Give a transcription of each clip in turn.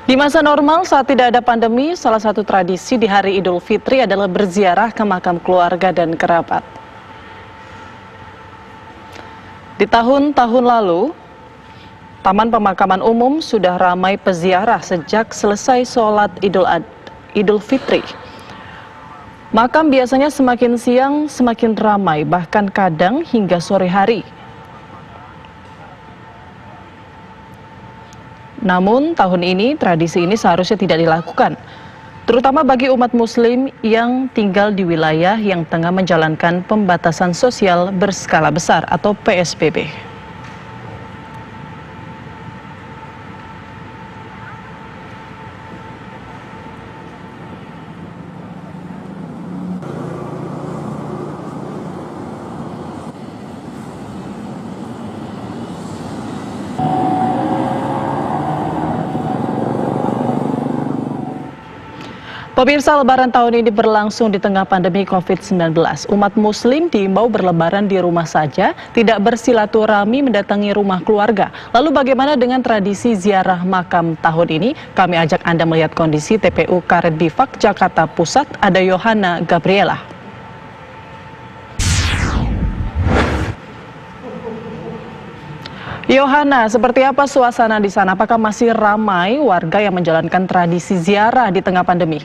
Di masa normal saat tidak ada pandemi, salah satu tradisi di hari Idul Fitri adalah berziarah ke makam keluarga dan kerabat. Di tahun-tahun lalu, Taman Pemakaman Umum sudah ramai peziarah sejak selesai sholat Idul Fitri. Makam biasanya semakin siang semakin ramai, bahkan kadang hingga sore hari. Namun tahun ini tradisi ini seharusnya tidak dilakukan, terutama bagi umat muslim yang tinggal di wilayah yang tengah menjalankan pembatasan sosial berskala besar atau PSBB. Pemirsa, Lebaran tahun ini berlangsung di tengah pandemi COVID-19. Umat muslim diimbau berlebaran di rumah saja, tidak bersilaturahmi mendatangi rumah keluarga. Lalu bagaimana dengan tradisi ziarah makam tahun ini? Kami ajak Anda melihat kondisi TPU Karet Bifak, Jakarta Pusat. Ada Yohana Gabriela. Yohana, seperti apa suasana di sana? Apakah masih ramai warga yang menjalankan tradisi ziarah di tengah pandemi?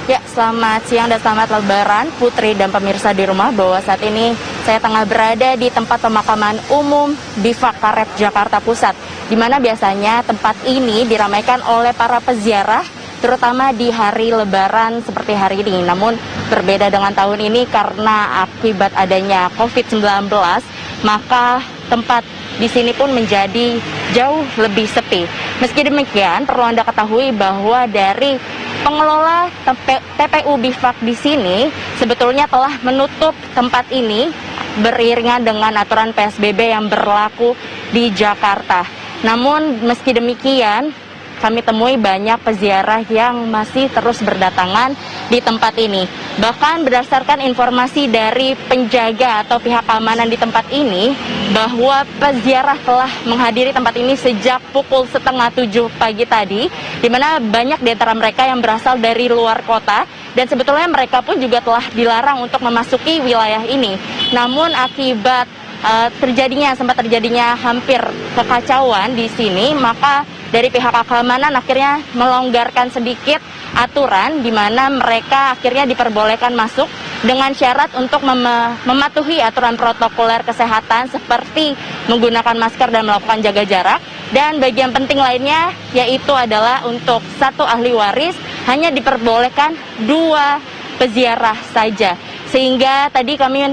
Ya, selamat siang dan selamat Lebaran, Putri dan pemirsa di rumah. Bahwa saat ini saya tengah berada di tempat pemakaman umum Bifak Karet, Jakarta Pusat, di mana biasanya tempat ini diramaikan oleh para peziarah, terutama di hari Lebaran seperti hari ini. Namun berbeda dengan tahun ini karena akibat adanya COVID-19, maka tempat di sini pun menjadi jauh lebih sepi. Meski demikian, perlu Anda ketahui bahwa dari pengelola TPU Bifak di sini sebetulnya telah menutup tempat ini beriringan dengan aturan PSBB yang berlaku di Jakarta. Namun meski demikian, kami temui banyak peziarah yang masih terus berdatangan di tempat ini. Bahkan berdasarkan informasi dari penjaga atau pihak keamanan di tempat ini, bahwa peziarah telah menghadiri tempat ini sejak pukul 6:30 pagi tadi, di mana banyak di antara mereka yang berasal dari luar kota, dan sebetulnya mereka pun juga telah dilarang untuk memasuki wilayah ini. Namun akibat sempat terjadinya hampir kekacauan di sini, maka dari pihak keamanan akhirnya melonggarkan sedikit aturan, di mana mereka akhirnya diperbolehkan masuk dengan syarat untuk mematuhi aturan protokoler kesehatan seperti menggunakan masker dan melakukan jaga jarak. Dan bagian penting lainnya yaitu adalah untuk satu ahli waris hanya diperbolehkan 2 peziarah saja. Sehingga tadi kami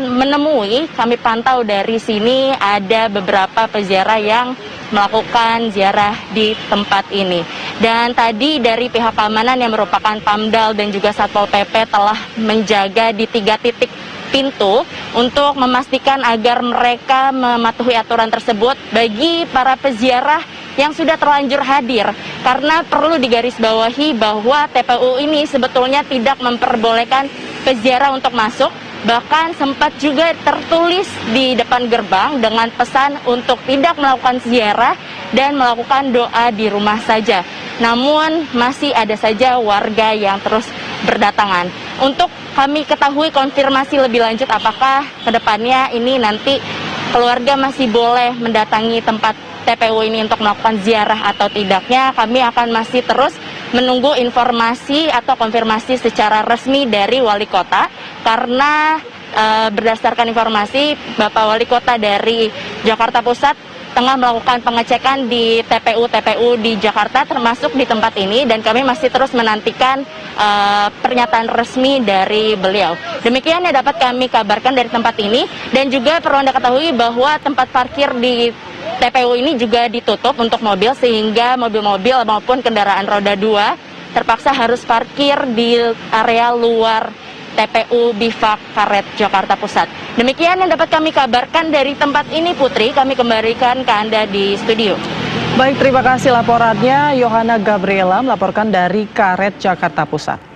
pantau dari sini ada beberapa peziarah yang melakukan ziarah di tempat ini. Dan tadi dari pihak keamanan yang merupakan Pamdal dan juga Satpol PP telah menjaga di 3 titik pintu untuk memastikan agar mereka mematuhi aturan tersebut bagi para peziarah yang sudah terlanjur hadir. Karena perlu digarisbawahi bahwa TPU ini sebetulnya tidak memperbolehkan peziarah untuk masuk, bahkan sempat juga tertulis di depan gerbang dengan pesan untuk tidak melakukan ziarah dan melakukan doa di rumah saja. Namun masih ada saja warga yang terus berdatangan. Untuk kami ketahui konfirmasi lebih lanjut apakah kedepannya ini nanti keluarga masih boleh mendatangi tempat TPU ini untuk melakukan ziarah atau tidaknya, kami akan masih terus menunggu informasi atau konfirmasi secara resmi dari Wali Kota. Karena berdasarkan informasi, Bapak Wali Kota dari Jakarta Pusat tengah melakukan pengecekan di TPU di Jakarta, termasuk di tempat ini, dan kami masih terus menantikan pernyataan resmi dari beliau. Demikian yang dapat kami kabarkan dari tempat ini, dan juga perlu Anda ketahui bahwa tempat parkir di TPU ini juga ditutup untuk mobil, sehingga mobil-mobil maupun kendaraan roda 2 terpaksa harus parkir di area luar TPU Bifak Karet, Jakarta Pusat. Demikian yang dapat kami kabarkan dari tempat ini, Putri. Kami kembalikan ke Anda di studio. Baik, terima kasih laporannya. Yohana Gabriela melaporkan dari Karet, Jakarta Pusat.